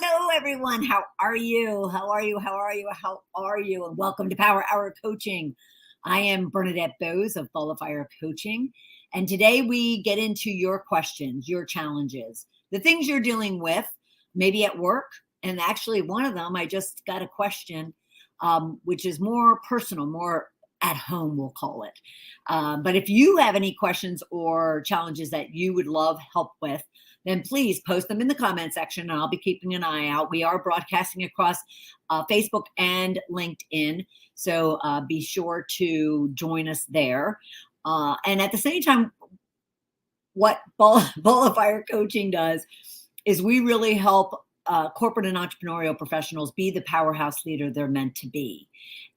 Hello, everyone. How are you? How are you? How are you? How are you? And welcome to Power Hour Coaching. I am Bernadette of Qualifier Coaching. And today we get into your questions, your challenges, the things you're dealing with, maybe at work. And actually, one of them, I just got a question, which is more personal, more at home, we'll call it. But if you have any questions or challenges that you would love help with, then please post them in the comment section and I'll be keeping an eye out. We are broadcasting across Facebook and LinkedIn. So be sure to join us there. And at the same time, what Ball of Fire Coaching does is we really help corporate and entrepreneurial professionals be the powerhouse leader they're meant to be.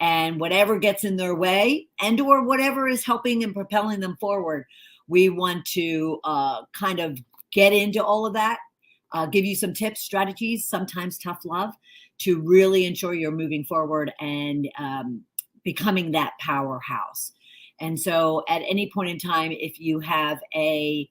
And whatever gets in their way and or whatever is helping and propelling them forward, we want to kind of get into all of that, give you some tips, strategies, sometimes tough love to really ensure you're moving forward and becoming that powerhouse. And so at any point in time, if you have a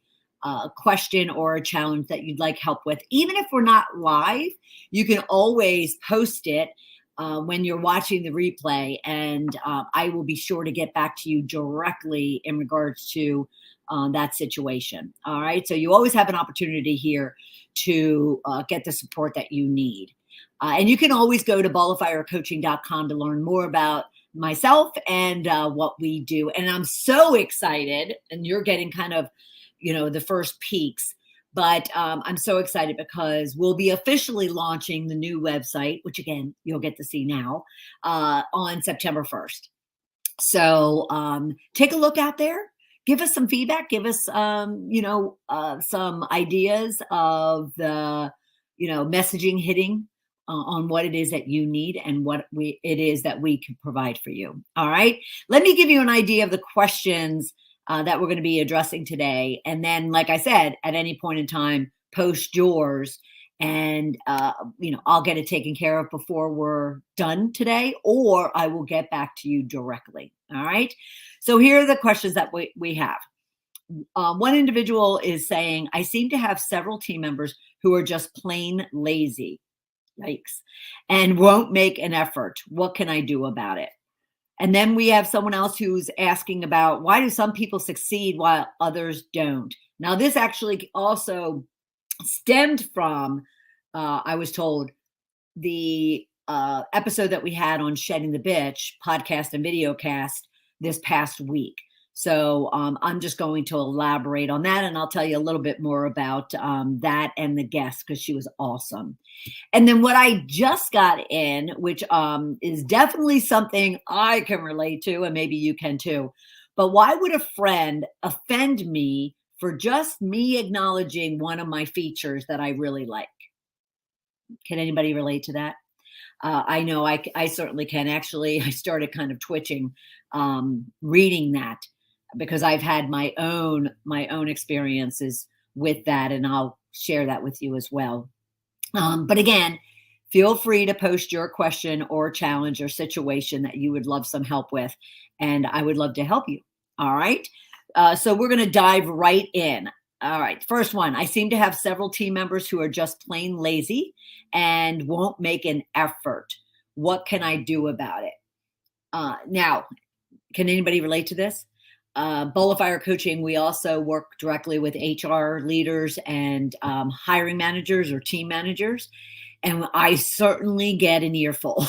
question or a challenge that you'd like help with, even if we're not live, you can always post it when you're watching the replay. And I will be sure to get back to you directly in regards to that situation. All right. So you always have an opportunity here to get the support that you need. And you can always go to balloffirecoaching.com to learn more about myself and what we do. And I'm so excited, and you're getting kind of, the first peaks, but I'm so excited because we'll be officially launching the new website, which again, you'll get to see now on September 1st. So take a look out there. Give us some feedback. Give us, some ideas of the, messaging hitting on what it is that you need and what it is that we can provide for you. All right. Let me give you an idea of the questions that we're going to be addressing today. And then, like I said, at any point in time, post yours and, I'll get it taken care of before we're done today, or I will get back to you directly. All right. So here are the questions that we have. One individual is saying, I seem to have several team members who are just plain lazy, yikes, and won't make an effort. What can I do about it? And then we have someone else who's asking about, why do some people succeed while others don't? Now, this actually also stemmed from, I was told, the episode that we had on Shedding the Bitch podcast and video cast this past week. So I'm just going to elaborate on that, and I'll tell you a little bit more about that and the guest, because she was awesome. And then what I just got in, which is definitely something I can relate to, and maybe you can too. But why would a friend offend me for just me acknowledging one of my features that I really like? Can anybody relate to that? I know I certainly can. Actually, I started kind of twitching reading that because I've had my own experiences with that, and I'll share that with you as well. But again, feel free to post your question or challenge or situation that you would love some help with, and I would love to help you. All right. So we're going to dive right in. All right. First one, I seem to have several team members who are just plain lazy and won't make an effort. What can I do about it? Now, can anybody relate to this? Ball of Fire Coaching, we also work directly with HR leaders and hiring managers or team managers. And I certainly get an earful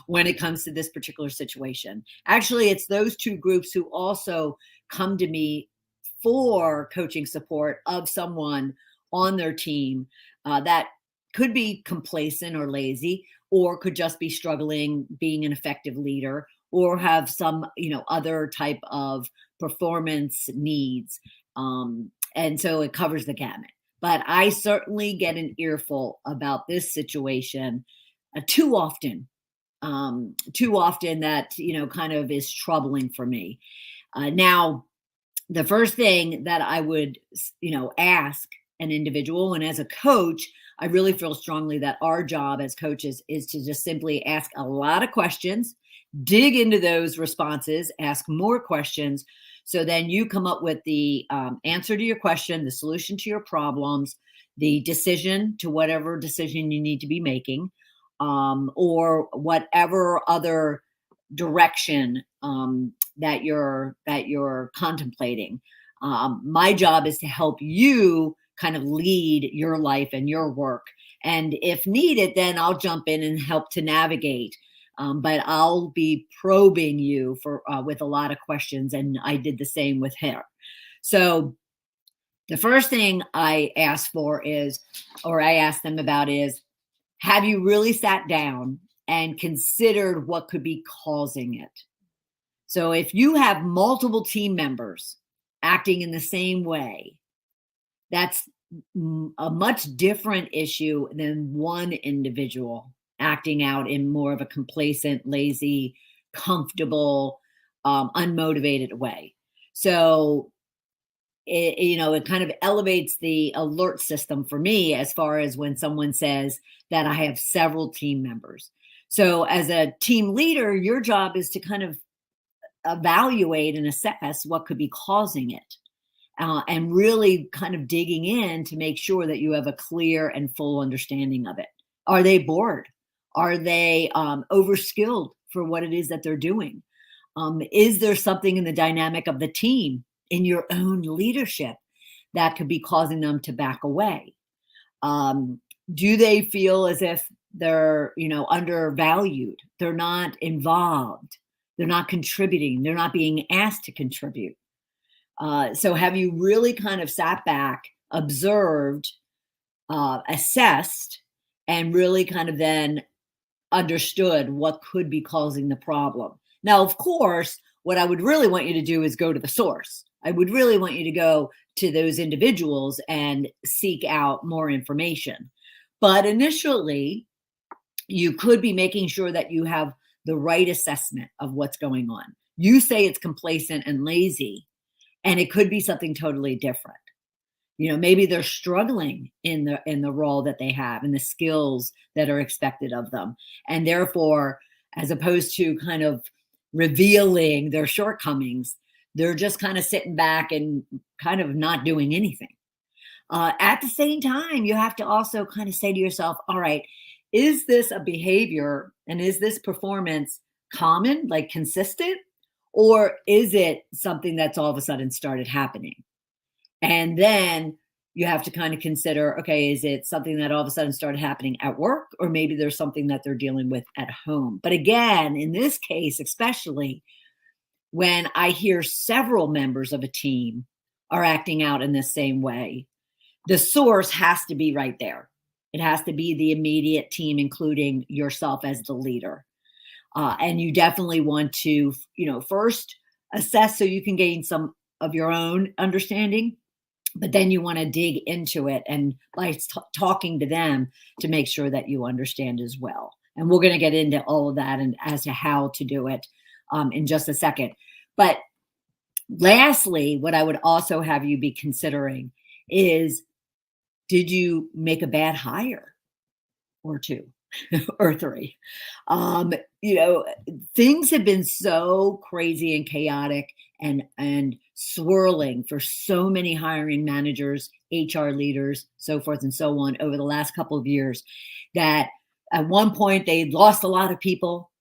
when it comes to this particular situation. Actually, it's those two groups who also come to me for coaching support of someone on their team that could be complacent or lazy, or could just be struggling being an effective leader, or have some, other type of performance needs. And so it covers the gamut. But I certainly get an earful about this situation too often that, kind of is troubling for me. Now, the first thing that I would, ask an individual, and as a coach, I really feel strongly that our job as coaches is to just simply ask a lot of questions, dig into those responses, ask more questions. So then you come up with the answer to your question, the solution to your problems, the decision to whatever decision you need to be making, or whatever other direction that you're contemplating. My job is to help you kind of lead your life and your work. And if needed, then I'll jump in and help to navigate. But I'll be probing you for with a lot of questions, and I did the same with her. So the first thing I asked for is, or I asked them about is, have you really sat down and considered what could be causing it? So if you have multiple team members acting in the same way, that's a much different issue than one individual acting out in more of a complacent, lazy, comfortable, unmotivated way. So it kind of elevates the alert system for me as far as when someone says that I have several team members. So as a team leader, your job is to kind of evaluate and assess what could be causing it, and really kind of digging in to make sure that you have a clear and full understanding of it. Are they bored? Are they overskilled for what it is that they're doing? Is there something in the dynamic of the team, in your own leadership, that could be causing them to back away? Do they feel as if they're, undervalued? They're not involved. They're not contributing. They're not being asked to contribute. So have you really kind of sat back, observed, assessed, and really kind of then understood what could be causing the problem? Now, of course, what I would really want you to do is go to the source. I would really want you to go to those individuals and seek out more information. But initially, you could be making sure that you have the right assessment of what's going on. You say it's complacent and lazy, and it could be something totally different. Maybe they're struggling in the role that they have and the skills that are expected of them. And therefore, as opposed to kind of revealing their shortcomings, they're just kind of sitting back and kind of not doing anything. At the same time, you have to also kind of say to yourself, all right, is this a behavior and is this performance common, like consistent, or is it something that's all of a sudden started happening? And then you have to kind of consider, okay, is it something that all of a sudden started happening at work, or maybe there's something that they're dealing with at home? But again, in this case, especially when I hear several members of a team are acting out in the same way, the source has to be right there. It has to be the immediate team, including yourself as the leader. And you definitely want to, first assess so you can gain some of your own understanding, but then you want to dig into it and by talking to them to make sure that you understand as well. And we're going to get into all of that and as to how to do it in just a second. But lastly, what I would also have you be considering is, did you make a bad hire or two or three? Things have been so crazy and chaotic and swirling for so many hiring managers, HR leaders, so forth and so on over the last couple of years, that at one point they lost a lot of people,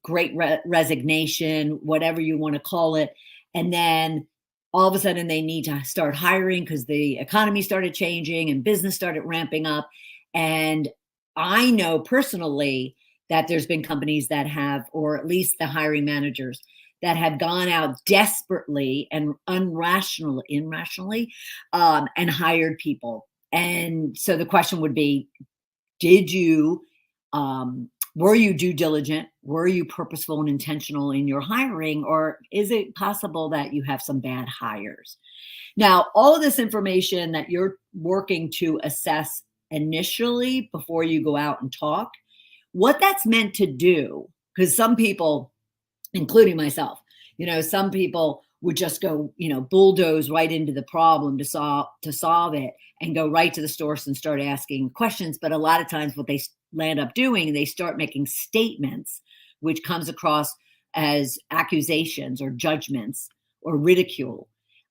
great resignation, whatever you want to call it. And then all of a sudden they need to start hiring because the economy started changing and business started ramping up. And I know personally that there's been companies that have, or at least the hiring managers that have gone out desperately and irrationally and hired people. And so the question would be, were you due diligent? Were you purposeful and intentional in your hiring? Or is it possible that you have some bad hires? Now, all of this information that you're working to assess initially before you go out and talk, what that's meant to do, because some people, including myself, some people would just go, bulldoze right into the problem to solve it and go right to the source and start asking questions. But a lot of times what they land up doing, they start making statements, which comes across as accusations or judgments or ridicule.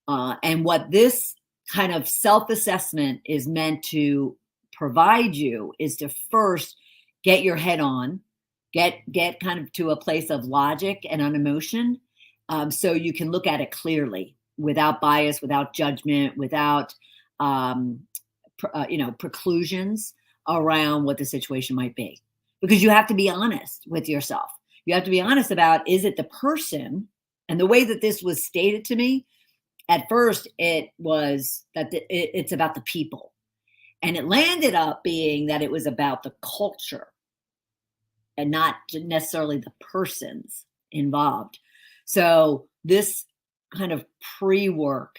And what this kind of self-assessment is meant to provide you is to first get your head on, get kind of to a place of logic and unemotion, so you can look at it clearly without bias, without judgment, without preclusions around what the situation might be. Because you have to be honest with yourself. You have to be honest about, is it the person? And the way that this was stated to me, at first it was that it's about the people. And it landed up being that it was about the culture and not necessarily the persons involved. So this kind of pre-work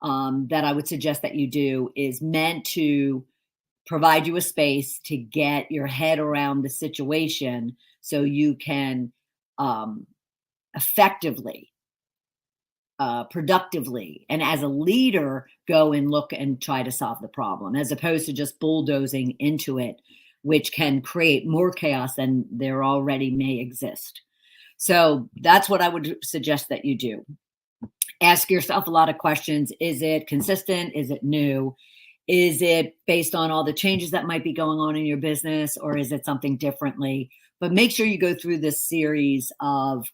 that I would suggest that you do is meant to provide you a space to get your head around the situation so you can effectively, productively, and as a leader, go and look and try to solve the problem, as opposed to just bulldozing into it, which can create more chaos than there already may exist. So that's what I would suggest that you do. Ask yourself a lot of questions. Is it consistent? Is it new? Is it based on all the changes that might be going on in your business, or is it something differently? But make sure you go through this series of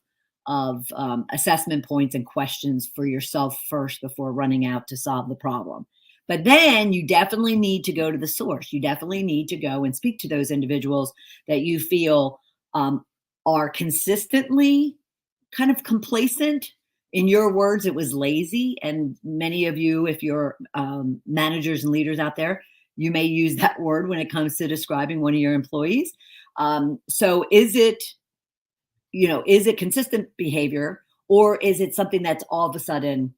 assessment points and questions for yourself first before running out to solve the problem. But then you definitely need to go to the source. You definitely need to go and speak to those individuals that you feel are consistently kind of complacent. In your words, it was lazy. And many of you, if you're managers and leaders out there, you may use that word when it comes to describing one of your employees. So is it consistent behavior, or is it something that's all of a sudden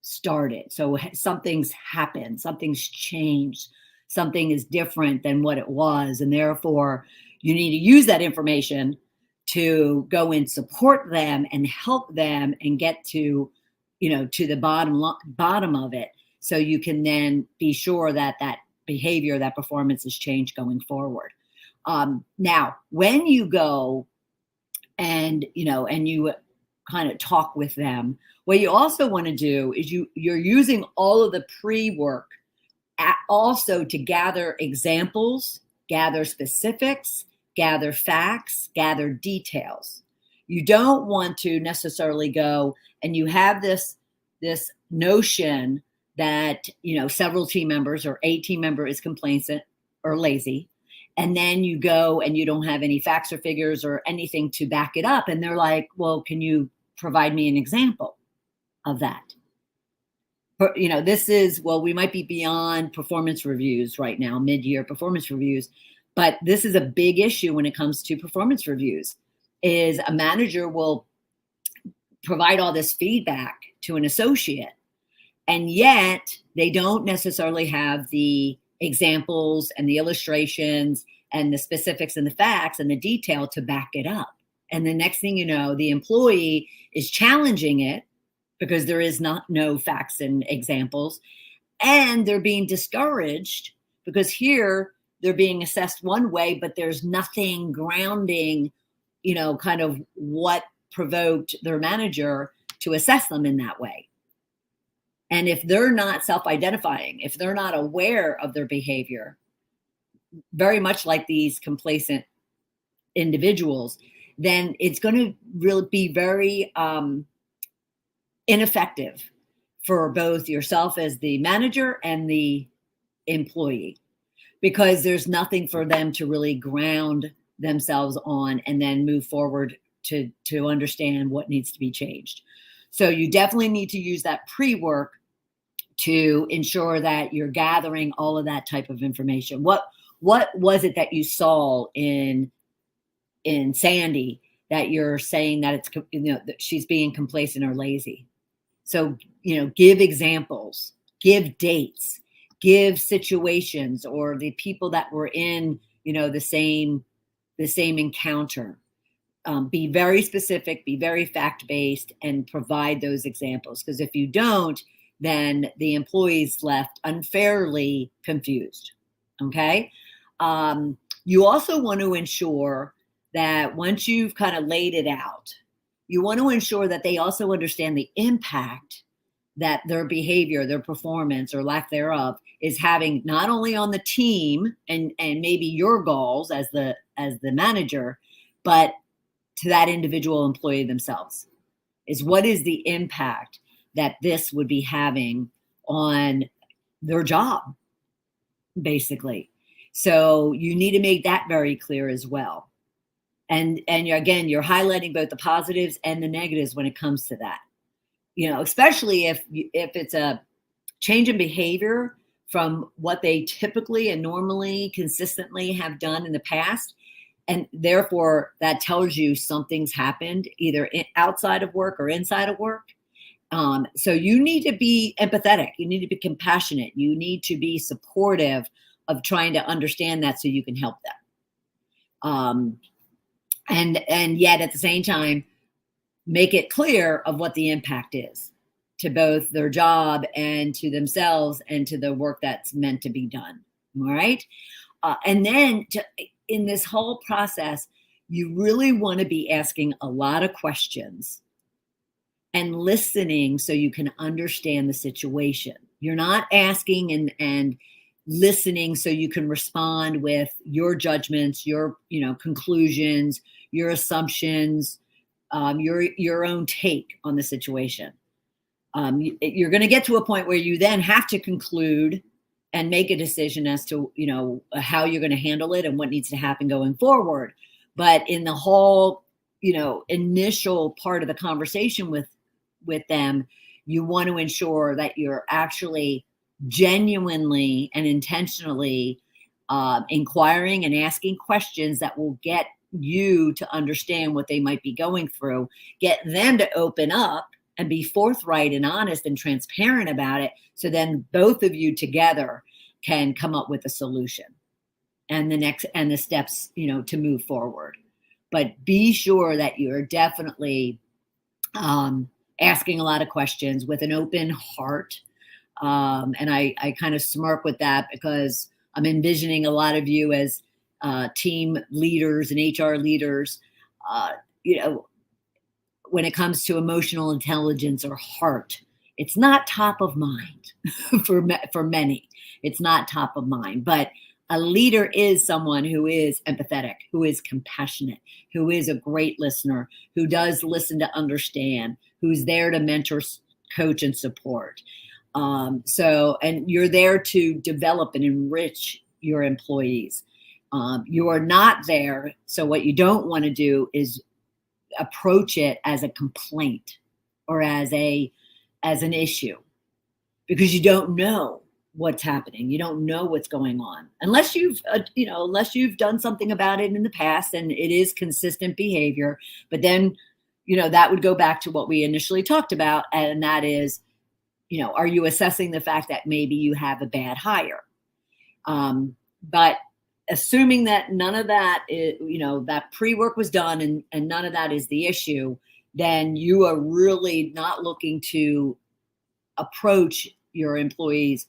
started? So something's happened, something's changed, something is different than what it was. And therefore you need to use that information to go and support them and help them and get to the bottom of it. So you can then be sure that that behavior, that performance is changed going forward. Now, when you go and you kind of talk with them, what you also want to do is you're using all of the pre-work also to gather examples, gather specifics, gather facts, gather details. You don't want to necessarily go and you have this notion that, several team members or a team member is complacent or lazy. And then you go and you don't have any facts or figures or anything to back it up. And they're like, well, can you provide me an example of that? We might be beyond performance reviews right now, mid-year performance reviews, but this is a big issue when it comes to performance reviews, is a manager will provide all this feedback to an associate, and yet they don't necessarily have the examples and the illustrations and the specifics and the facts and the detail to back it up. And the next thing you know, the employee is challenging it because there is no facts and examples, and they're being discouraged because here they're being assessed one way, but there's nothing grounding, kind of what provoked their manager to assess them in that way. And if they're not self-identifying, if they're not aware of their behavior, very much like these complacent individuals, then it's going to really be very ineffective for both yourself as the manager and the employee, because there's nothing for them to really ground themselves on and then move forward to understand what needs to be changed. So you definitely need to use that pre-work to ensure that you're gathering all of that type of information. What was it that you saw in Sandy that you're saying that it's, that she's being complacent or lazy? So, give examples, give dates, give situations, or the people that were in, the same encounter. Be very specific, be very fact-based, and provide those examples. Because if you don't, then the employee's left unfairly confused. Okay. You also want to ensure that once you've kind of laid it out, you want to ensure that they also understand the impact that their behavior, their performance or lack thereof is having not only on the team and maybe your goals as the manager, but to that individual employee themselves. Is what is the impact that this would be having on their job, basically. So you need to make that very clear as well. And again, you're highlighting both the positives and the negatives when it comes to that. Especially if it's a change in behavior from what they typically and normally consistently have done in the past. And therefore, that tells you something's happened either outside of work or inside of work. So you need to be empathetic. You need to be compassionate. You need to be supportive of trying to understand that so you can help them. And yet at the same time, make it clear of what the impact is to both their job and to themselves and to the work that's meant to be done. All right. And then in this whole process, you really want to be asking a lot of questions and listening so you can understand the situation. You're not asking and listening so you can respond with your judgments, your conclusions, your assumptions, your own take on the situation. You're going to get to a point where you then have to conclude and make a decision as to how you're going to handle it and what needs to happen going forward. But in the whole initial part of the conversation with them, you want to ensure that you're actually genuinely and intentionally inquiring and asking questions that will get you to understand what they might be going through, get them to open up and be forthright and honest and transparent about it. So then both of you together can come up with a solution and the steps, to move forward. But be sure that you're definitely asking a lot of questions with an open heart. And I kind of smirk with that because I'm envisioning a lot of you as team leaders and HR leaders, when it comes to emotional intelligence or heart, it's not top of mind for many. It's not top of mind, but a leader is someone who is empathetic, who is compassionate, who is a great listener, who does listen to understand, who's there to mentor, coach, and support. And you're there to develop and enrich your employees. You are not there. So what you don't want to do is approach it as a complaint or as an issue, because you don't know what's happening. You don't know what's going on unless you've done something about it in the past and it is consistent behavior. But then, that would go back to what we initially talked about. And that is, are you assessing the fact that maybe you have a bad hire? But assuming that none of that is, that pre-work was done and none of that is the issue, then you are really not looking to approach your employees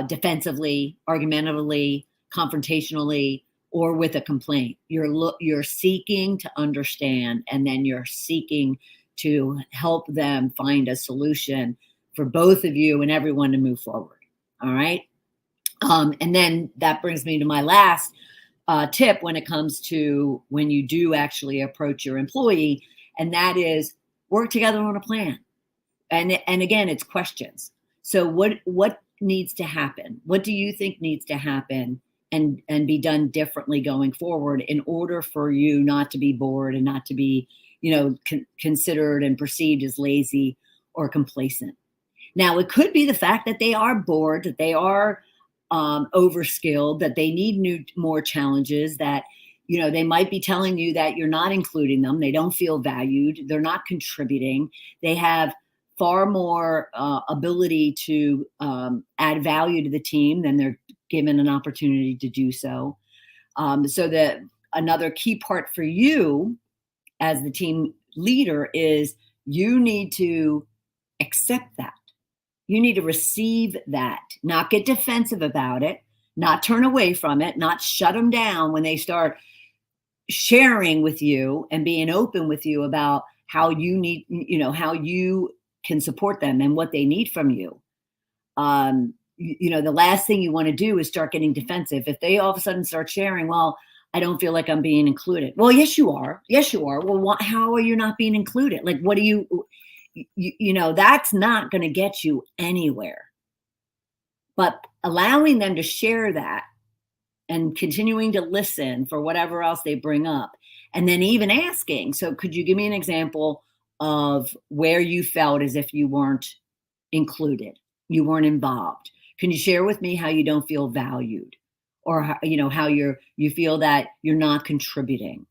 defensively, argumentatively, confrontationally, or with a complaint. You're seeking to understand, and then you're seeking to help them find a solution for both of you and everyone to move forward. All right. And then that brings me to my last tip when it comes to when you do actually approach your employee, and that is work together on a plan. And again, it's questions. So what needs to happen? What do you think needs to happen and be done differently going forward in order for you not to be bored and not to be, considered and perceived as lazy or complacent? Now, it could be the fact that they are bored, that they are overskilled, that they need more challenges, that, they might be telling you that you're not including them. They don't feel valued. They're not contributing. They have far more ability to add value to the team than they're given an opportunity to do so. So that another key part for you as the team leader is you need to accept that. You need to receive that, not get defensive about it, not turn away from it, not shut them down when they start sharing with you and being open with you about how you need, how you can support them and what they need from you. The last thing you want to do is start getting defensive. If they all of a sudden start sharing, well, I don't feel like I'm being included. Well, yes, you are. Yes, you are. Well, how are you not being included? Like, what do that's not going to get you anywhere. But allowing them to share that and continuing to listen for whatever else they bring up, and then even asking, so could you give me an example of where you felt as if you weren't included, you weren't involved? Can you share with me how you don't feel valued, or how you feel that you're not contributing?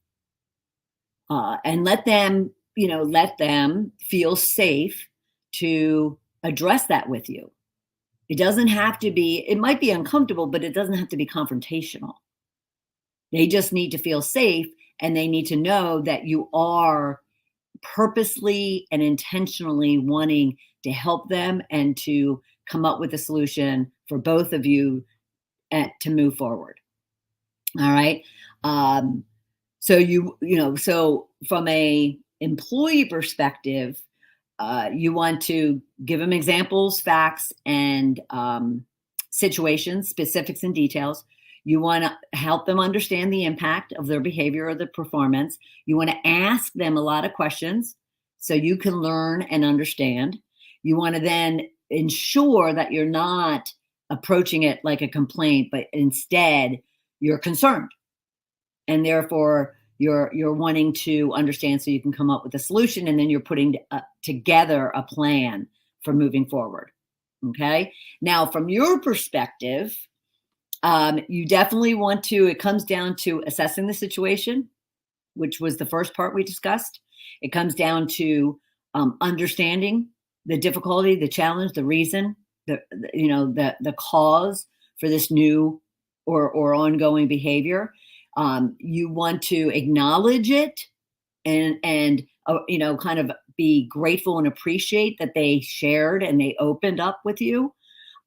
And let them feel safe to address that with you. It doesn't have to be, it might be uncomfortable, but it doesn't have to be confrontational. They just need to feel safe, and they need to know that you are purposely and intentionally wanting to help them and to come up with a solution for both of you to move forward. All right. So from a employee perspective, you want to give them examples, facts, and situations, specifics, and details. You want to help them understand the impact of their behavior or the performance. You want to ask them a lot of questions so you can learn and understand. You want to then ensure that you're not approaching it like a complaint, but instead you're concerned. And therefore, you're wanting to understand so you can come up with a solution, and then you're putting together a plan for moving forward. Okay. Now, from your perspective, you definitely want to, it comes down to assessing the situation, which was the first part we discussed. It comes down to understanding the difficulty, the challenge, the reason, the cause for this new or ongoing behavior. You want to acknowledge it and kind of be grateful and appreciate that they shared and they opened up with you.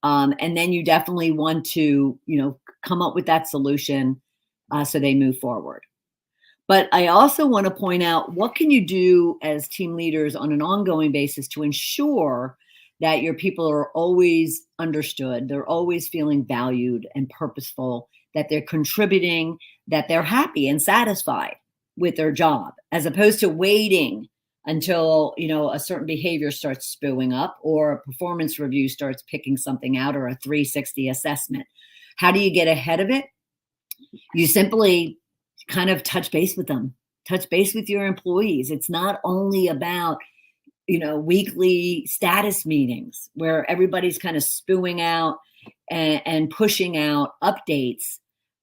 And then you definitely want to, come up with that solution so they move forward. But I also want to point out, what can you do as team leaders on an ongoing basis to ensure that your people are always understood, they're always feeling valued and purposeful, that they're contributing, that they're happy and satisfied with their job, as opposed to waiting until, a certain behavior starts spewing up, or a performance review starts picking something out, or a 360 assessment. How do you get ahead of it? You simply kind of touch base with them, touch base with your employees. It's not only about, weekly status meetings where everybody's kind of spewing out and pushing out updates,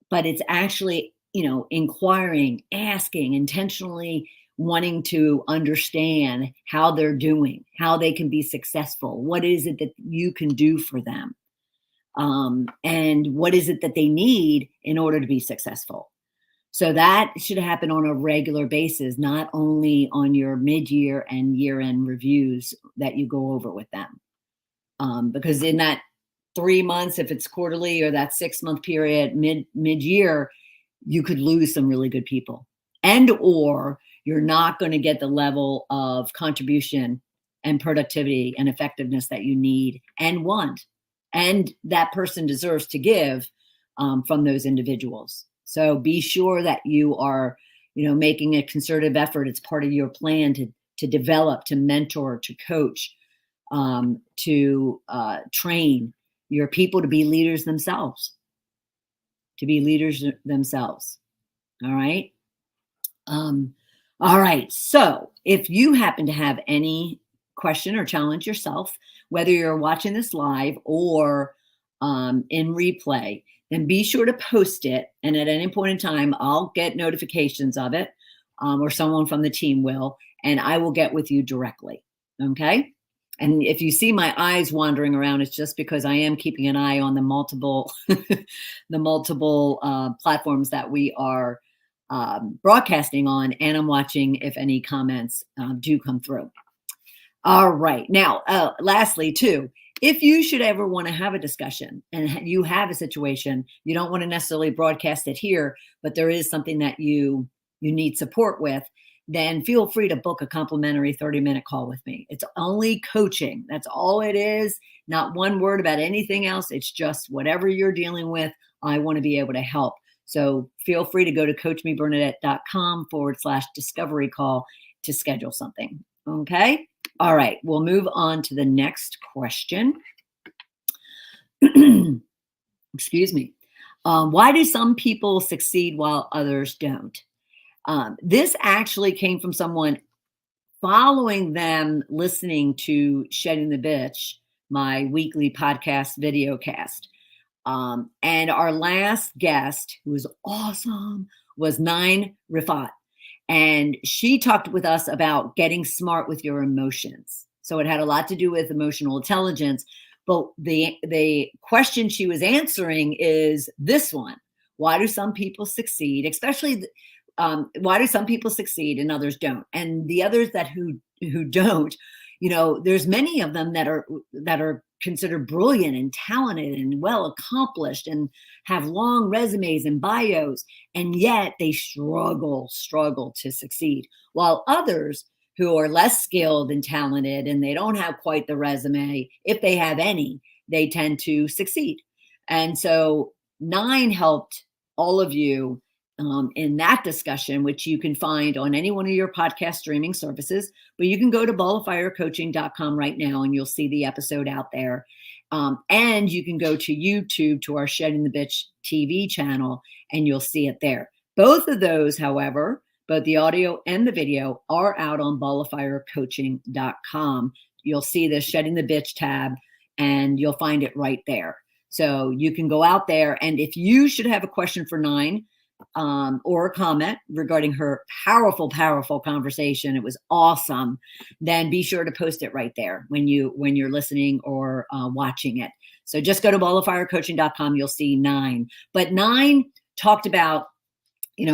but it's actually, inquiring, asking, intentionally wanting to understand how they're doing, how they can be successful. What is it that you can do for them? And what is it that they need in order to be successful? So that should happen on a regular basis, not only on your mid-year and year-end reviews that you go over with them. Because in that 3 months, if it's quarterly, or that 6-month period, mid-year, you could lose some really good people, or you're not going to get the level of contribution and productivity and effectiveness that you need and want, and that person deserves to give from those individuals. So be sure that you are, making a concerted effort. It's part of your plan to develop, to mentor, to coach, to train your people to be leaders themselves. All right. All right. So if you happen to have any question or challenge yourself, whether you're watching this live or in replay, then be sure to post it. And at any point in time, I'll get notifications of it, or someone from the team will, and I will get with you directly. Okay. And if you see my eyes wandering around, it's just because I am keeping an eye on the multiple platforms that we are broadcasting on, and I'm watching if any comments do come through. All right. Now, lastly, too, if you should ever want to have a discussion and you have a situation, you don't want to necessarily broadcast it here, but there is something that you need support with, then feel free to book a complimentary 30-minute call with me. It's only coaching. That's all it is. Not one word about anything else. It's just whatever you're dealing with, I want to be able to help. So feel free to go to coachmebernadette.com/discovery call to schedule something. Okay. All right. We'll move on to the next question. Excuse me. Why do some people succeed while others don't? This actually came from someone following them listening to Shedding the Bitch, my weekly podcast video cast. And our last guest, who was awesome, was Nine Rifat. And she talked with us about getting smart with your emotions. So it had a lot to do with emotional intelligence. But the question she was answering is this one: why do some people succeed, especially why do some people succeed and others don't? And the others who don't, there's many of them that are considered brilliant and talented and well accomplished and have long resumes and bios, and yet they struggle to succeed. While others who are less skilled and talented and they don't have quite the resume, if they have any, they tend to succeed. And so Nine helped all of you in that discussion, which you can find on any one of your podcast streaming services. But you can go to balloffirecoaching.com right now and you'll see the episode out there. And you can go to YouTube to our Shedding the Bitch TV channel and you'll see it there. Both of those, however, both the audio and the video are out on balloffirecoaching.com. You'll see the Shedding the Bitch tab and you'll find it right there. So you can go out there, and if you should have a question for Nine, or a comment regarding her powerful conversation, it was awesome, then be sure to post it right there when you're listening or watching it. So just go to balloffirecoaching.com. You'll see Nine. But Nine talked about,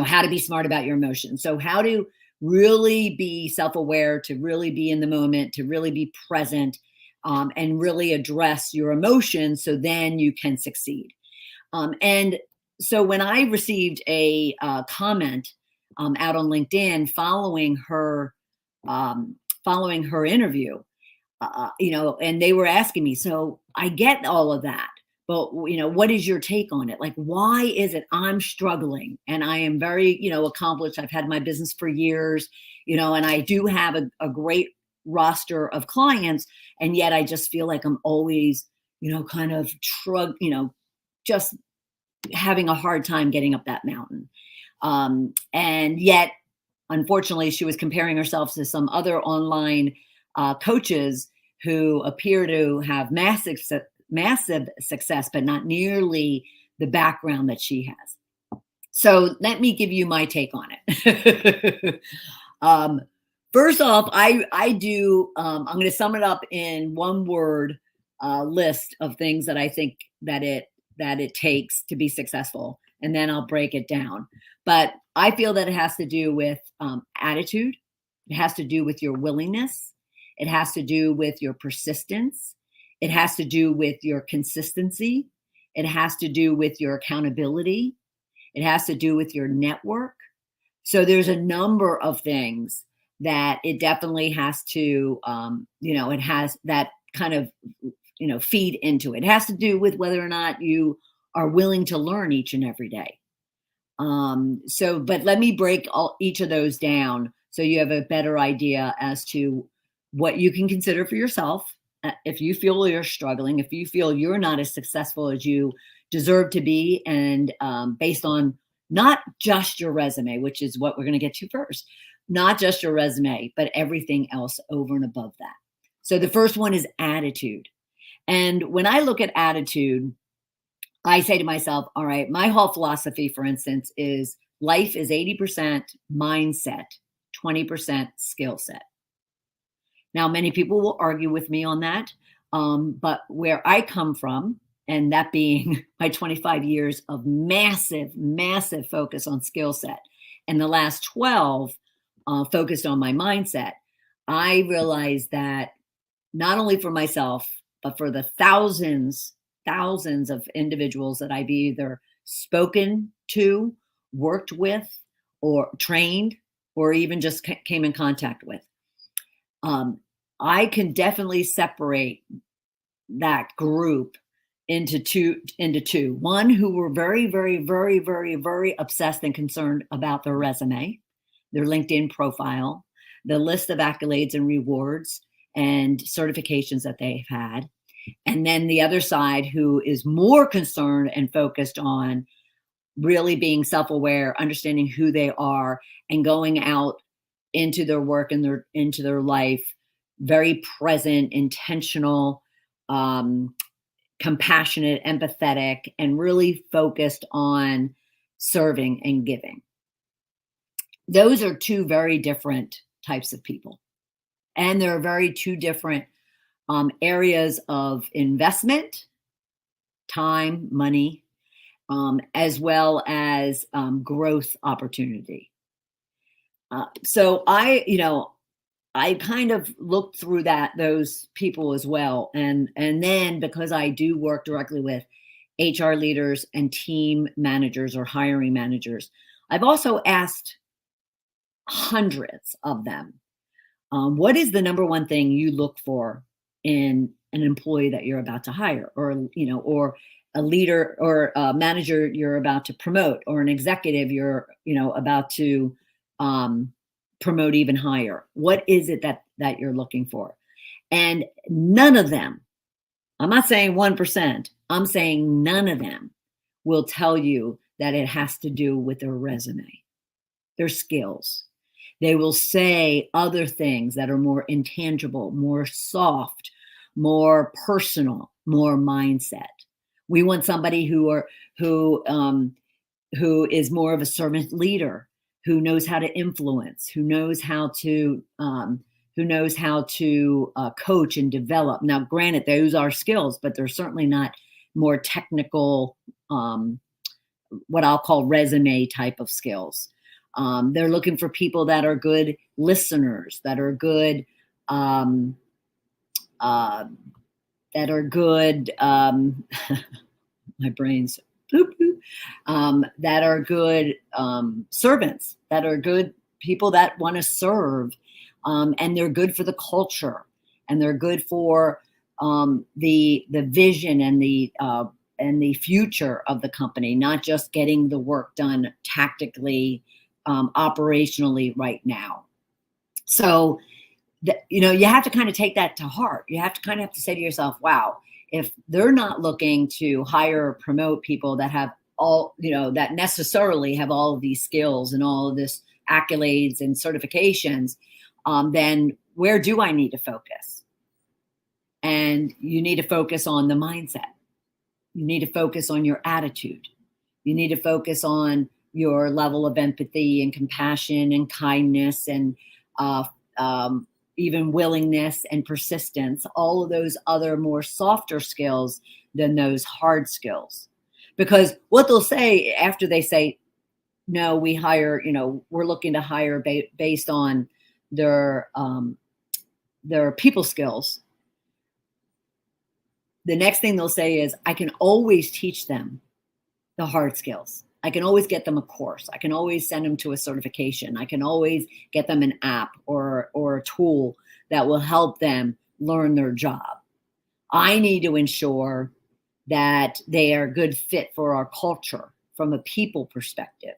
how to be smart about your emotions. So how to really be self-aware, to really be in the moment, to really be present, and really address your emotions so then you can succeed. And so when I received a comment out on LinkedIn following her interview, and they were asking me, so I get all of that, but what is your take on it? Like, why is it I'm struggling? And I am very, accomplished. I've had my business for years, and I do have a great roster of clients, and yet I just feel like I'm always, kind of just having a hard time getting up that mountain. And yet, unfortunately, she was comparing herself to some other online coaches who appear to have massive success, but not nearly the background that she has. So let me give you my take on it. First off, I do, I'm going to sum it up in one word list of things that I think that it takes to be successful. And then I'll break it down. But I feel that it has to do with attitude. It has to do with your willingness. It has to do with your persistence. It has to do with your consistency. It has to do with your accountability. It has to do with your network. So there's a number of things that it definitely has to, it has that kind of, feed into it. It has to do with whether or not you are willing to learn each and every day. But let me break each of those down so you have a better idea as to what you can consider for yourself. If you feel you're struggling, if you feel you're not as successful as you deserve to be, and based on not just your resume, which is what we're going to get to first, not just your resume, but everything else over and above that. So the first one is attitude. And when I look at attitude, I say to myself, all right, my whole philosophy, for instance, is life is 80% mindset, 20% skill set. Now, many people will argue with me on that. But where I come from, and that being my 25 years of massive focus on skill set, and the last 12 focused on my mindset, I realized that not only for myself, but for the thousands of individuals that I've either spoken to, worked with, or trained, or even just came in contact with. I can definitely separate that group into two. One who were very, very, very, very, very obsessed and concerned about their resume, their LinkedIn profile, the list of accolades and rewards and certifications that they've had. And then the other side who is more concerned and focused on really being self-aware, understanding who they are, and going out into their work and into their life, very present, intentional, compassionate, empathetic, and really focused on serving and giving. Those are two very different types of people. And there are very two different areas of investment, time, money, as well as growth opportunity. So I kind of looked through those people as well. And then because I do work directly with HR leaders and team managers or hiring managers, I've also asked hundreds of them, what is the number one thing you look for in an employee that you're about to hire, or a leader or a manager you're about to promote, or an executive you're about to promote even higher? What is it that you're looking for? And none of them, I'm not saying 1%, I'm saying none of them will tell you that it has to do with their resume, their skills. They will say other things that are more intangible, more soft, more personal, more mindset. We want somebody who is more of a servant leader, who knows how to influence, who knows how to coach and develop. Now, granted, those are skills, but they're certainly not more technical, what I'll call resume type of skills. They're looking for people that are good listeners, that are good, my brain's that are good servants, that are good people that want to serve, and they're good for the culture, and they're good for the vision and the future of the company, not just getting the work done tactically, operationally right now. So, you have to kind of take that to heart. You have to say to yourself, wow, if they're not looking to hire or promote people that have all, that necessarily have all of these skills and all of this accolades and certifications, then where do I need to focus? And you need to focus on the mindset. You need to focus on your attitude. You need to focus on your level of empathy and compassion and kindness and even willingness and persistence, all of those other more softer skills than those hard skills. Because what they'll say after they say, no, we hire, we're looking to hire based on their people skills. The next thing they'll say is, I can always teach them the hard skills. I can always get them a course. I can always send them to a certification. I can always get them an app or a tool that will help them learn their job. I need to ensure that they are a good fit for our culture from a people perspective,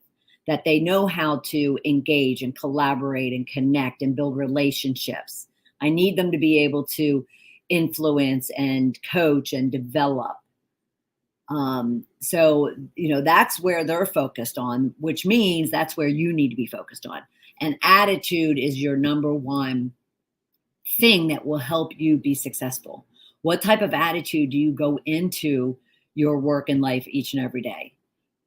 that they know how to engage and collaborate and connect and build relationships. I need them to be able to influence and coach and develop. So, that's where they're focused on, which means that's where you need to be focused on. And attitude is your number one thing that will help you be successful. What type of attitude do you go into your work and life each and every day?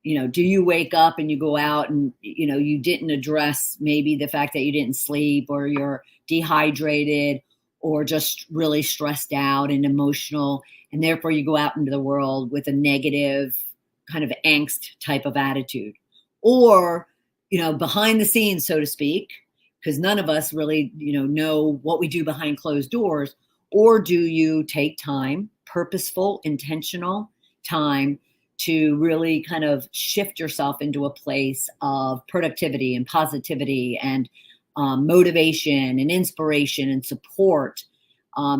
Do you wake up and you go out and, you didn't address maybe the fact that you didn't sleep, or you're dehydrated, or just really stressed out and emotional, and therefore you go out into the world with a negative kind of angst type of attitude? Or, behind the scenes, so to speak, because none of us really, know what we do behind closed doors. Or do you take time, purposeful, intentional time, to really kind of shift yourself into a place of productivity and positivity and motivation and inspiration and support.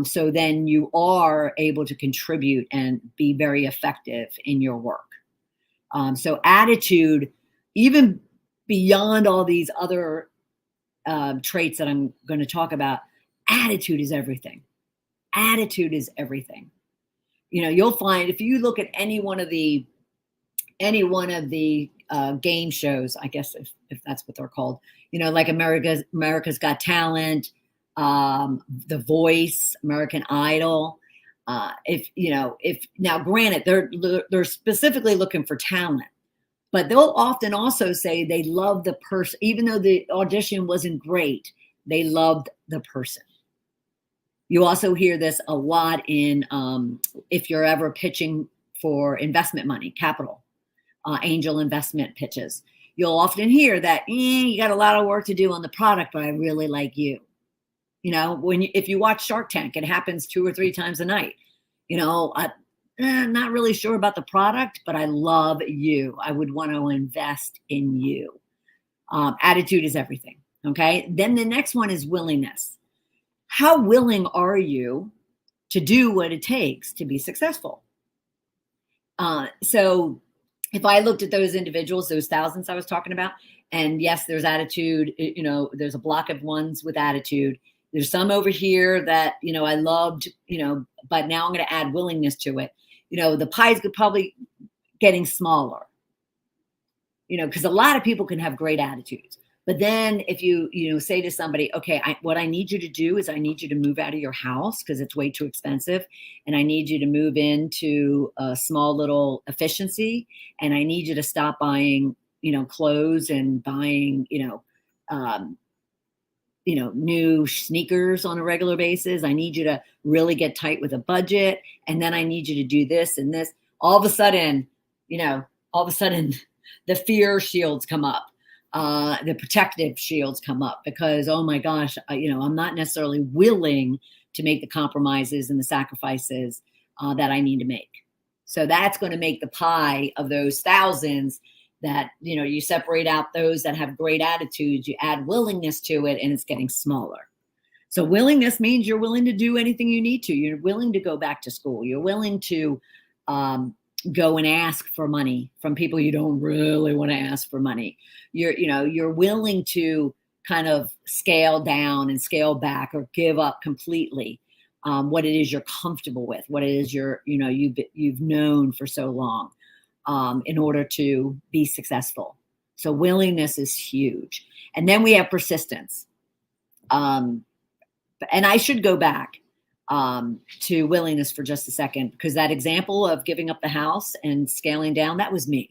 So then you are able to contribute and be very effective in your work. So attitude, even beyond all these other traits that I'm going to talk about, attitude is everything. Attitude is everything. You'll find if you look at any one of the game shows, I guess if that's what they're called, like America's Got Talent, The Voice, American Idol. If now, granted, they're specifically looking for talent, but they'll often also say they love the person, even though the audition wasn't great. They loved the person. You also hear this a lot in if you're ever pitching for investment money, capital, angel investment pitches. You'll often hear that you got a lot of work to do on the product, but I really like you. If you watch Shark Tank, it happens 2 or 3 times a night. I'm not really sure about the product, but I love you. I would want to invest in you. Attitude is everything. Okay. Then the next one is willingness. How willing are you to do what it takes to be successful? So if I looked at those individuals, those thousands I was talking about, and yes, there's attitude, there's a block of ones with attitude. There's some over here that, I loved, but now I'm going to add willingness to it. The pie's probably getting smaller, because a lot of people can have great attitudes. But then if you say to somebody, okay, what I need you to do is I need you to move out of your house because it's way too expensive. And I need you to move into a small little efficiency. And I need you to stop buying, clothes and buying, new sneakers on a regular basis. I need you to really get tight with a budget. And then I need you to do this and this. All of a sudden, the fear shields come up. The protective shields come up because, oh my gosh, I'm not necessarily willing to make the compromises and the sacrifices that I need to make. So that's going to make the pie of those thousands that, you separate out those that have great attitudes, you add willingness to it, and it's getting smaller. So willingness means you're willing to do anything you need to. You're willing to go back to school. You're willing to go and ask for money from people you don't really want to ask for money. You're willing to kind of scale down and scale back or give up completely what it is you're comfortable with, what it is you've known for so long in order to be successful. So willingness is huge. And then we have persistence. And I should go back to willingness for just a second, because that example of giving up the house and scaling down, that was me.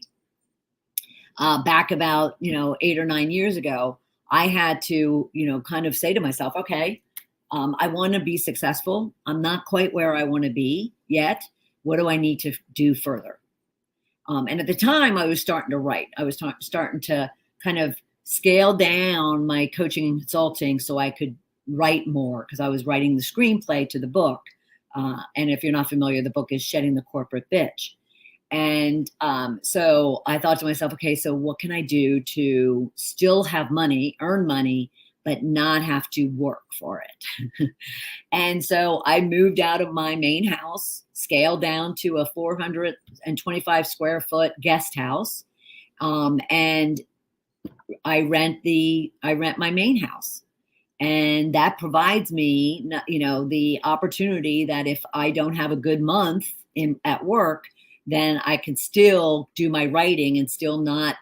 Back about, 8 or 9 years ago, I had to, kind of say to myself, okay, I want to be successful. I'm not quite where I want to be yet. What do I need to do further? And at the time I was starting to write. I was starting to kind of scale down my coaching and consulting so I could write more, because I was writing the screenplay to the book. And if you're not familiar, the book is Shedding the Corporate Bitch. And so I thought to myself, okay, so what can I do to still have money, earn money, but not have to work for it? And so I moved out of my main house, scaled down to a 425 square foot guest house. And I rent my main house. And that provides me, the opportunity that if I don't have a good month at work, then I can still do my writing and still not,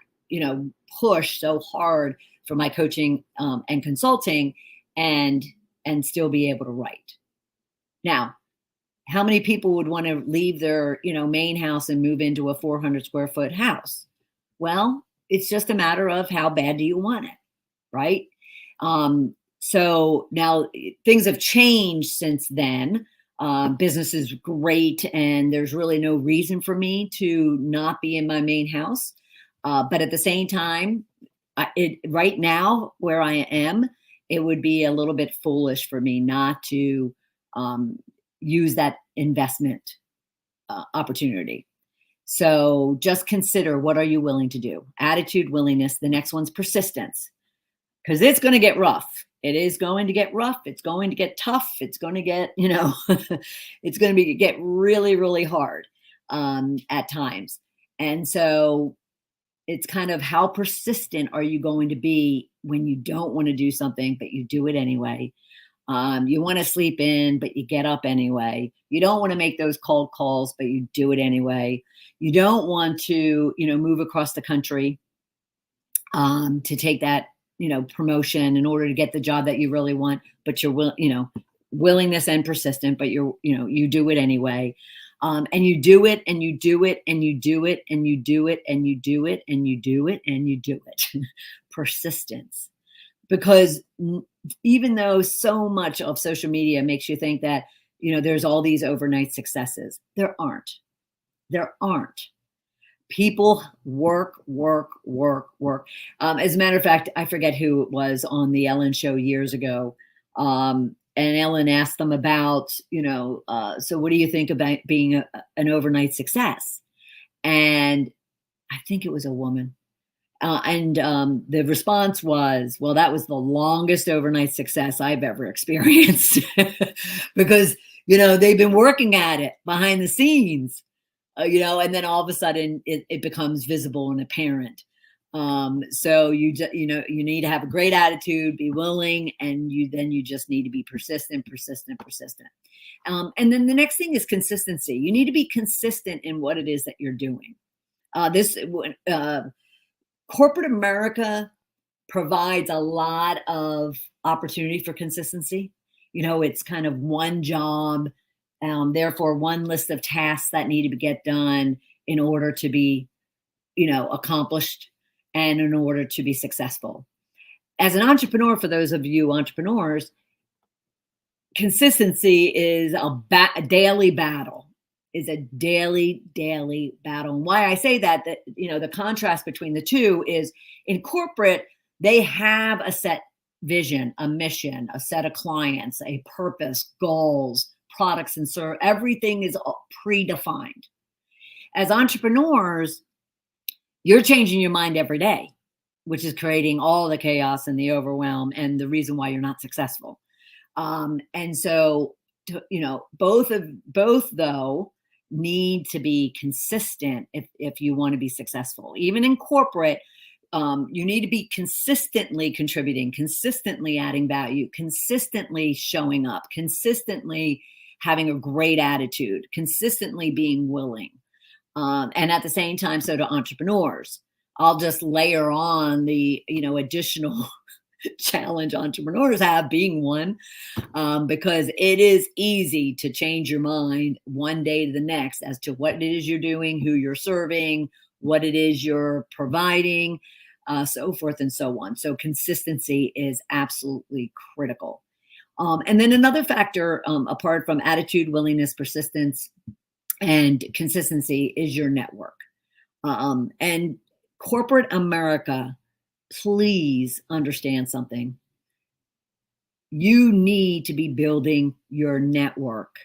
push so hard for my coaching and consulting and still be able to write. Now, how many people would want to leave their, main house and move into a 400 square foot house? Well, it's just a matter of how bad do you want it, right? So now things have changed since then. Business is great, and there's really no reason for me to not be in my main house. But at the same time, right now where I am, it would be a little bit foolish for me not to use that investment opportunity. So just consider, what are you willing to do? Attitude, willingness. The next one's persistence. because it's going to get rough. It is going to get rough. It's going to get tough. It's going to get, it's going to get really, really hard at times. And so it's kind of, how persistent are you going to be when you don't want to do something, but you do it anyway? You want to sleep in, but you get up anyway. You don't want to make those cold calls, but you do it anyway. You don't want to, move across the country to take that, promotion in order to get the job that you really want, but you're willingness and persistent, but you do it anyway. And you do it and you do it and you do it and you do it and you do it and you do it and you do it. Persistence. Because even though so much of social media makes you think that, there's all these overnight successes, there aren't. There aren't. People work. As a matter of fact, I forget who it was on the Ellen show years ago. And Ellen asked them about, so what do you think about being an overnight success? And I think it was a woman. And the response was, well, that was the longest overnight success I've ever experienced. Because, they've been working at it behind the scenes, and then all of a sudden it becomes visible and apparent. So you need to have a great attitude, be willing, and you just need to be persistent. And then the next thing is consistency. You need to be consistent in what it is that you're doing. Corporate America provides a lot of opportunity for consistency. It's kind of one job, therefore one list of tasks that need to get done in order to be, accomplished and in order to be successful. As an entrepreneur, for those of you entrepreneurs, consistency is a daily battle. Is a daily battle. And why I say that, the contrast between the two is, in corporate, they have a set vision, a mission, a set of clients, a purpose, goals, products, and service. Everything is predefined. As entrepreneurs, you're changing your mind every day, which is creating all the chaos and the overwhelm and the reason why you're not successful. And so, both though need to be consistent if you want to be successful. Even in corporate, you need to be consistently contributing, consistently adding value, consistently showing up, consistently having a great attitude, consistently being willing. And at the same time, so to entrepreneurs, I'll just layer on the, additional challenge entrepreneurs have, being one, because it is easy to change your mind one day to the next as to what it is you're doing, who you're serving, what it is you're providing, so forth and so on. So consistency is absolutely critical. And then another factor, apart from attitude, willingness, persistence, and consistency, is your network. And corporate America, please understand something. You need to be building your network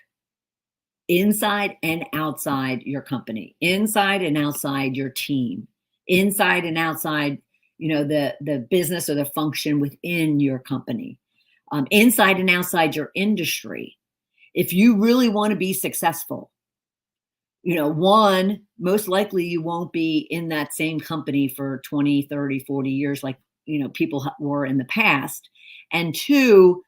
inside and outside your company, inside and outside your team, inside and outside, the business or the function within your company, inside and outside your industry. If you really want to be successful, one, most likely you won't be in that same company for 20, 30, 40 years like, people were in the past. And two,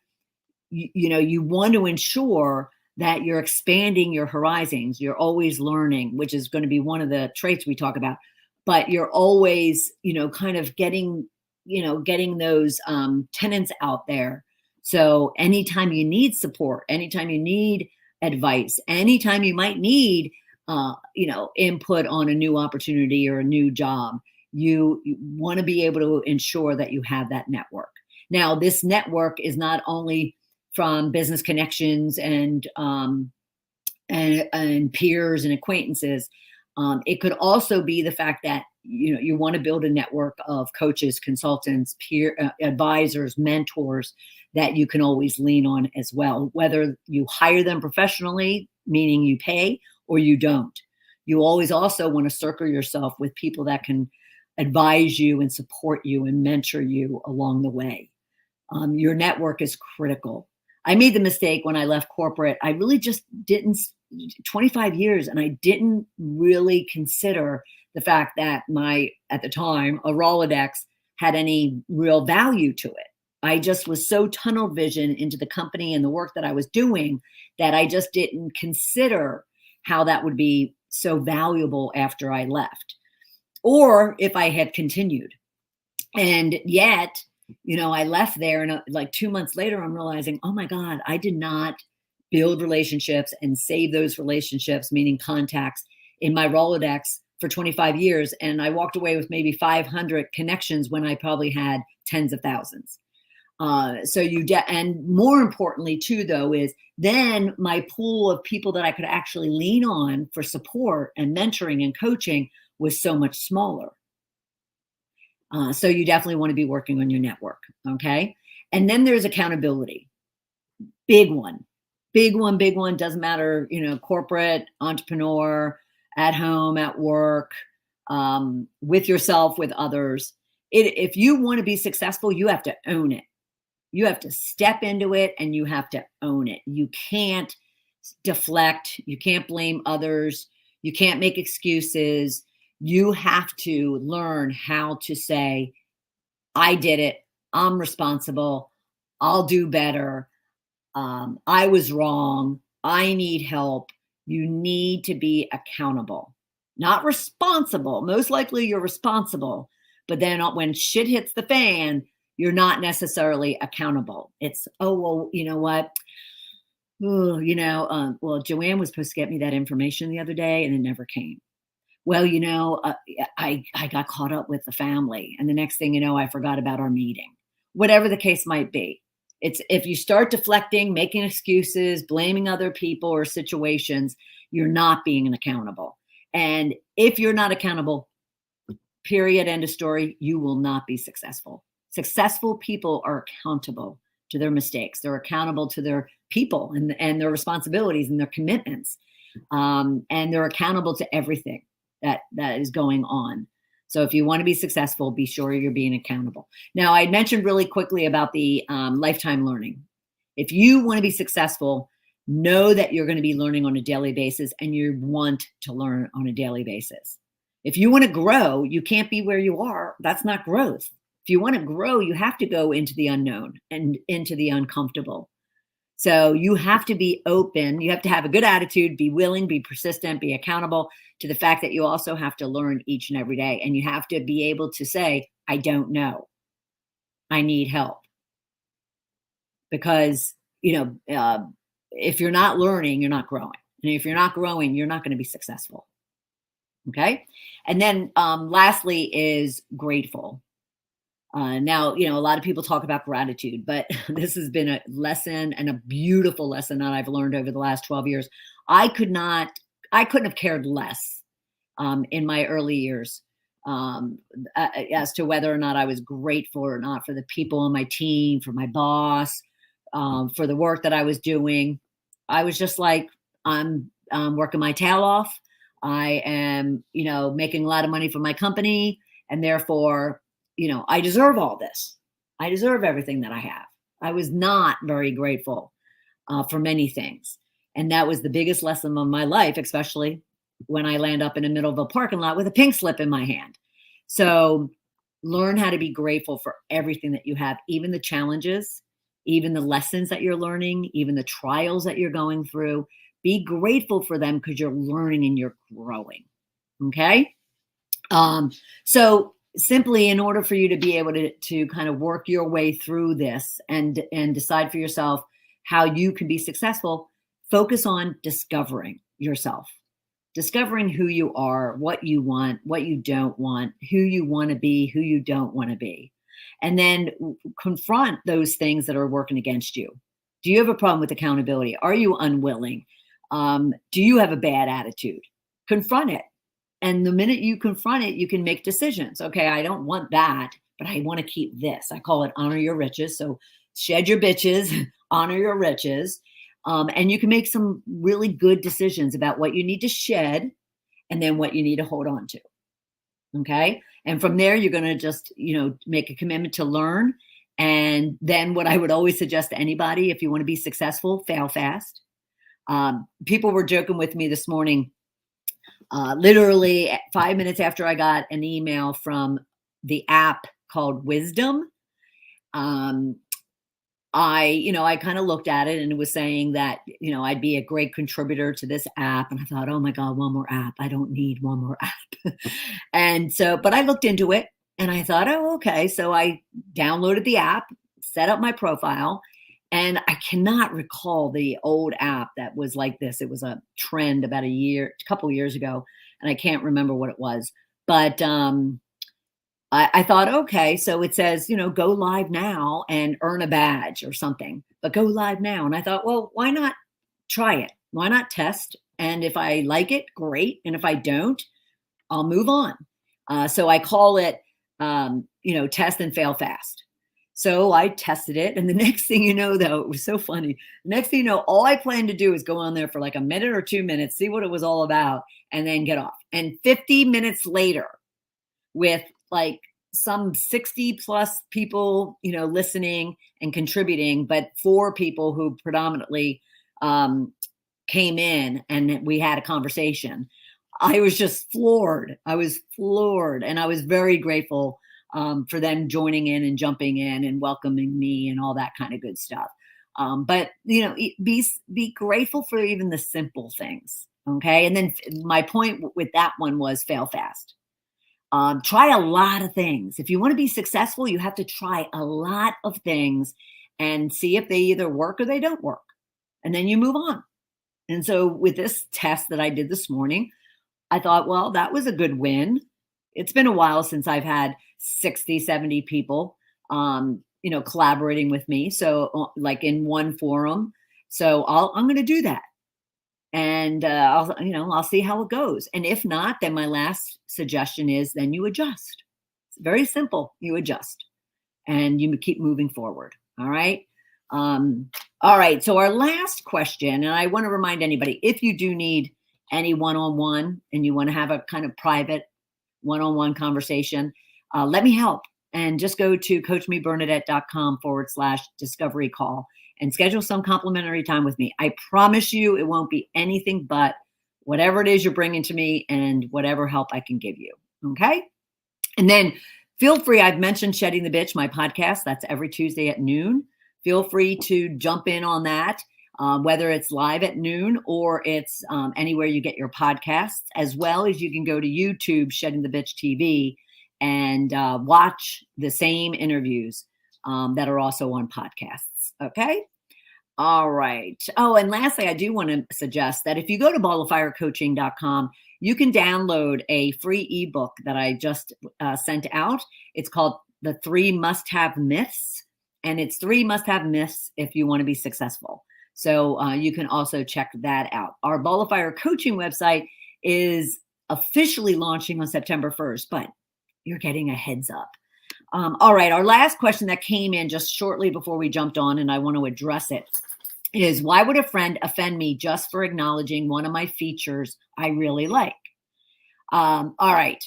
you want to ensure that you're expanding your horizons. You're always learning, which is going to be one of the traits we talk about. But you're always, kind of getting those tenants out there. So anytime you need support, anytime you need advice, anytime you might need input on a new opportunity or a new job, you want to be able to ensure that you have that network. Now, this network is not only from business connections and peers and acquaintances. It could also be the fact that you want to build a network of coaches, consultants, peer advisors, mentors that you can always lean on as well, whether you hire them professionally, meaning you pay, or you don't. You always also want to circle yourself with people that can advise you and support you and mentor you along the way. Your network is critical. I made the mistake when I left corporate. I really just didn't, 25 years, and I didn't really consider the fact that at the time, a Rolodex had any real value to it. I just was so tunnel vision into the company and the work that I was doing that I just didn't consider how that would be so valuable after I left, or if I had continued. And yet, I left there, and like 2 months later, I'm realizing, oh my God, I did not build relationships and save those relationships, meaning contacts, in my Rolodex for 25 years. And I walked away with maybe 500 connections when I probably had tens of thousands. And more importantly too, though, is then my pool of people that I could actually lean on for support and mentoring and coaching was so much smaller. So you definitely want to be working on your network. Okay. And then there's accountability. Big one. Doesn't matter, corporate, entrepreneur, at home, at work, with yourself, with others. If you want to be successful, you have to own it. You have to step into it and you have to own it. You can't deflect. You can't blame others. You can't make excuses. You have to learn how to say, I did it. I'm responsible. I'll do better. I was wrong. I need help. You need to be accountable, not responsible. Most likely you're responsible, but then when shit hits the fan, you're not necessarily accountable. It's, oh, well, you know what? Well, Joanne was supposed to get me that information the other day and it never came. Well, I got caught up with the family, and the next thing you know, I forgot about our meeting. Whatever the case might be. It's if you start deflecting, making excuses, blaming other people or situations, you're not being accountable. And if you're not accountable, period, end of story, you will not be successful. Successful people are accountable to their mistakes. They're accountable to their people and their responsibilities and their commitments. And they're accountable to everything that is going on. So if you want to be successful, be sure you're being accountable. Now, I mentioned really quickly about the lifetime learning. If you want to be successful, know that you're going to be learning on a daily basis, and you want to learn on a daily basis. If you want to grow, you can't be where you are. That's not growth. If you want to grow, you have to go into the unknown and into the uncomfortable. So you have to be open. You have to have a good attitude, be willing, be persistent, be accountable to the fact that you also have to learn each and every day. And you have to be able to say, I don't know. I need help. Because, if you're not learning, you're not growing. And if you're not growing, you're not going to be successful. Okay. And then lastly is grateful. Now, a lot of people talk about gratitude, but this has been a lesson, and a beautiful lesson that I've learned over the last 12 years. I couldn't have cared less in my early years as to whether or not I was grateful or not for the people on my team, for my boss, for the work that I was doing. I was just like, I'm working my tail off. I am, making a lot of money for my company, and therefore, I deserve all this. I deserve everything that I have. I was not very grateful for many things. And that was the biggest lesson of my life, especially when I land up in the middle of a parking lot with a pink slip in my hand. So learn how to be grateful for everything that you have, even the challenges, even the lessons that you're learning, even the trials that you're going through. Be grateful for them because you're learning and you're growing. Okay. So simply, in order for you to be able to kind of work your way through this and decide for yourself how you can be successful, focus on discovering yourself, discovering who you are, what you want, what you don't want, who you want to be, who you don't want to be, and then confront those things that are working against you. Do you have a problem with accountability? Are you unwilling? Do you have a bad attitude? Confront it. And the minute you confront it, you can make decisions. Okay, I don't want that, but I want to keep this. I call it honor your riches. So shed your bitches, honor your riches. And you can make some really good decisions about what you need to shed and then what you need to hold on to. Okay. And from there, you're going to just, make a commitment to learn. And then what I would always suggest to anybody, if you want to be successful, fail fast. People were joking with me this morning. Literally 5 minutes after I got an email from the app called Wisdom, I kind of looked at it and it was saying that, I'd be a great contributor to this app. And I thought, oh my God, one more app. I don't need one more app. And so, but I looked into it and I thought, oh, okay. So I downloaded the app, set up my profile, and I cannot recall the old app that was like this. It was a trend about a couple of years ago, and I can't remember what it was. But I thought, okay, so it says, go live now and earn a badge or something, but go live now. And I thought, well, why not try it? Why not test? And if I like it, great. And if I don't, I'll move on. So I call it, test and fail fast. So I tested it. And the next thing you know, though, it was so funny. The next thing you know, all I planned to do is go on there for like a minute or 2 minutes, see what it was all about, and then get off. And 50 minutes later, with like some 60 plus people, listening and contributing, but 4 people who predominantly came in and we had a conversation. I was just floored. I was floored. And I was very grateful for them joining in and jumping in and welcoming me and all that kind of good stuff. But, be grateful for even the simple things. Okay. And then my point with that one was fail fast. Try a lot of things. If you want to be successful, you have to try a lot of things and see if they either work or they don't work. And then you move on. And so with this test that I did this morning, I thought, well, that was a good win. It's been a while since I've had 60, 70 people, collaborating with me. So like in one forum. So I'm going to do that. And I'll see how it goes. And if not, then my last suggestion is then you adjust. It's very simple. You adjust and you keep moving forward. All right. All right. So our last question, and I want to remind anybody, if you do need any one-on-one and you want to have a kind of private one-on-one conversation, let me help. And just go to coachmebernadette.com/discovery call and schedule some complimentary time with me. I promise you it won't be anything but whatever it is you're bringing to me and whatever help I can give you. Okay. And then feel free. I've mentioned Shedding the Bitch, my podcast. That's every Tuesday at noon. Feel free to jump in on that, whether it's live at noon or it's anywhere you get your podcasts, as well as you can go to YouTube, Shedding the Bitch TV, and watch the same interviews that are also on podcasts. Okay. All right. Oh, and lastly, I do want to suggest that if you go to balloffirecoaching.com, you can download a free ebook that I just sent out. It's called The 3 Must-Have Myths, and it's 3 must-have myths if you want to be successful. So you can also check that out. Our Ball of Fire coaching website is officially launching on September 1st, but you're getting a heads up. All right. Our last question that came in just shortly before we jumped on, and I want to address it, is why would a friend offend me just for acknowledging one of my features I really like? All right.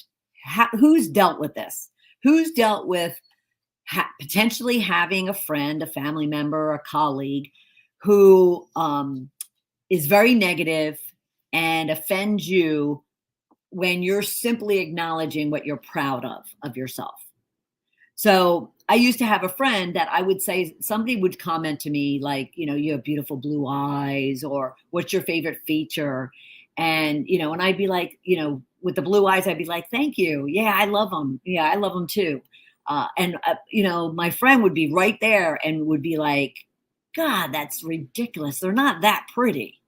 Who's dealt with this? Who's dealt with potentially having a friend, a family member, a colleague who is very negative and offends you when you're simply acknowledging what you're proud of yourself? So I used to have a friend that I would say, somebody would comment to me like, you have beautiful blue eyes, or what's your favorite feature? And, and I'd be like, with the blue eyes, I'd be like, thank you. Yeah, I love them. Yeah, I love them too. And my friend would be right there and would be like, God, that's ridiculous. They're not that pretty.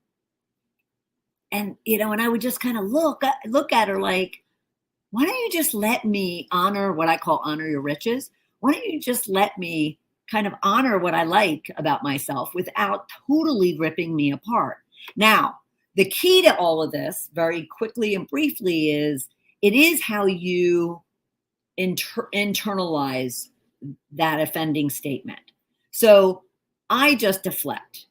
And, and I would just kind of look at her like, why don't you just let me honor what I call honor your riches? Why don't you just let me kind of honor what I like about myself without totally ripping me apart? Now, the key to all of this, very quickly and briefly, is it is how you internalize that offending statement. So I just deflect.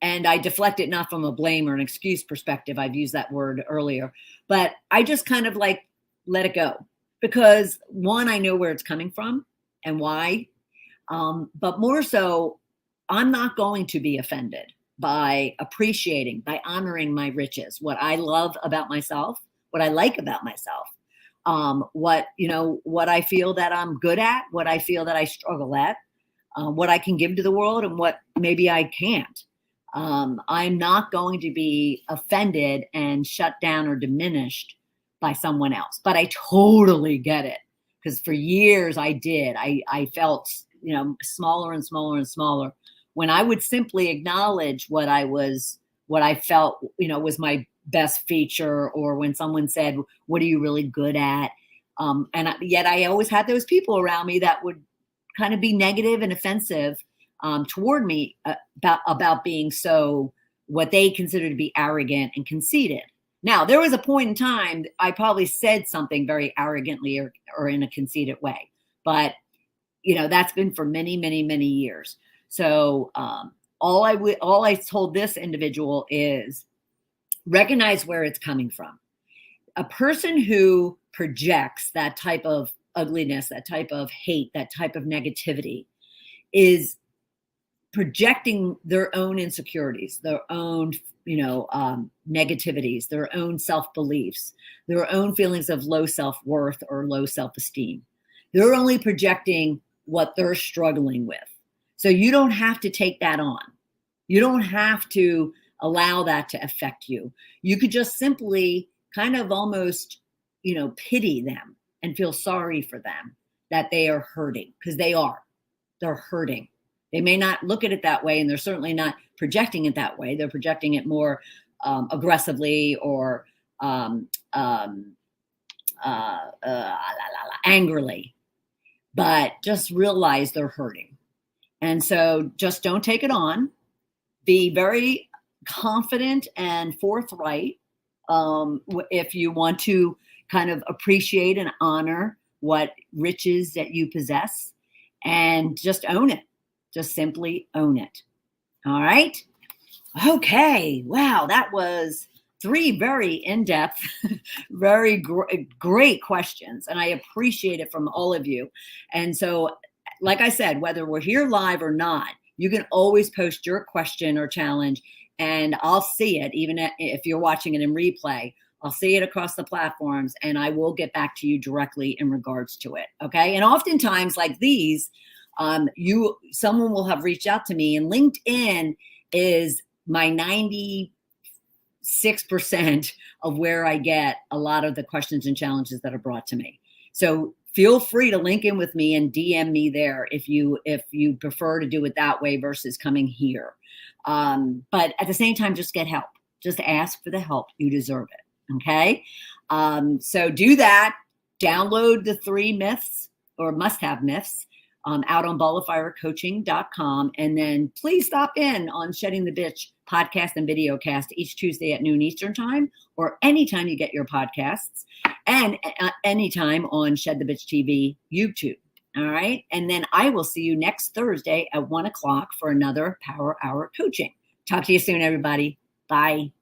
And I deflect it not from a blame or an excuse perspective. I've used that word earlier, but I just kind of like let it go. because one, I know where it's coming from and why. But more so, I'm not going to be offended by appreciating, by honoring my riches, what I love about myself, what I like about myself, what, what I feel that I'm good at, what I feel that I struggle at, what I can give to the world and what maybe I can't. I'm not going to be offended and shut down or diminished by someone else. But I totally get it, because for years I did. I felt, smaller and smaller and smaller when I would simply acknowledge what I felt, was my best feature, or when someone said, "What are you really good at?" Yet I always had those people around me that would kind of be negative and offensive toward me about being so, what they consider to be arrogant and conceited. Now, there was a point in time I probably said something very arrogantly or in a conceited way, but that's been for many, many, many years. So all I told this individual is recognize where it's coming from. A person who projects that type of ugliness, that type of hate, that type of negativity is projecting their own insecurities, their own, negativities, their own self-beliefs, their own feelings of low self-worth or low self-esteem. They're only projecting what they're struggling with. So you don't have to take that on. You don't have to allow that to affect you. You could just simply kind of almost, pity them and feel sorry for them that they are hurting, because they're hurting. They may not look at it that way, and they're certainly not projecting it that way. They're projecting it more aggressively or angrily, but just realize they're hurting. And so just don't take it on. Be very confident and forthright if you want to kind of appreciate and honor what riches that you possess, and just own it. Just simply own it. All right. Okay. Wow. That was 3 very in-depth, very great questions. And I appreciate it from all of you. And so, like I said, whether we're here live or not, you can always post your question or challenge, and I'll see it. Even if you're watching it in replay, I'll see it across the platforms, and I will get back to you directly in regards to it. Okay. And oftentimes like these, someone will have reached out to me, and LinkedIn is my 96% of where I get a lot of the questions and challenges that are brought to me. So feel free to link in with me and DM me there if you prefer to do it that way versus coming here. But at the same time, just get help. Just ask for the help. You deserve it. Okay. So do that. Download the 3 myths or must-have myths out on balloffirecoaching.com. And then please stop in on Shedding the Bitch podcast and video cast each Tuesday at noon Eastern time, or anytime you get your podcasts, and anytime on Shed the Bitch TV YouTube. All right. And then I will see you next Thursday at 1 o'clock for another Power Hour coaching. Talk to you soon, everybody. Bye.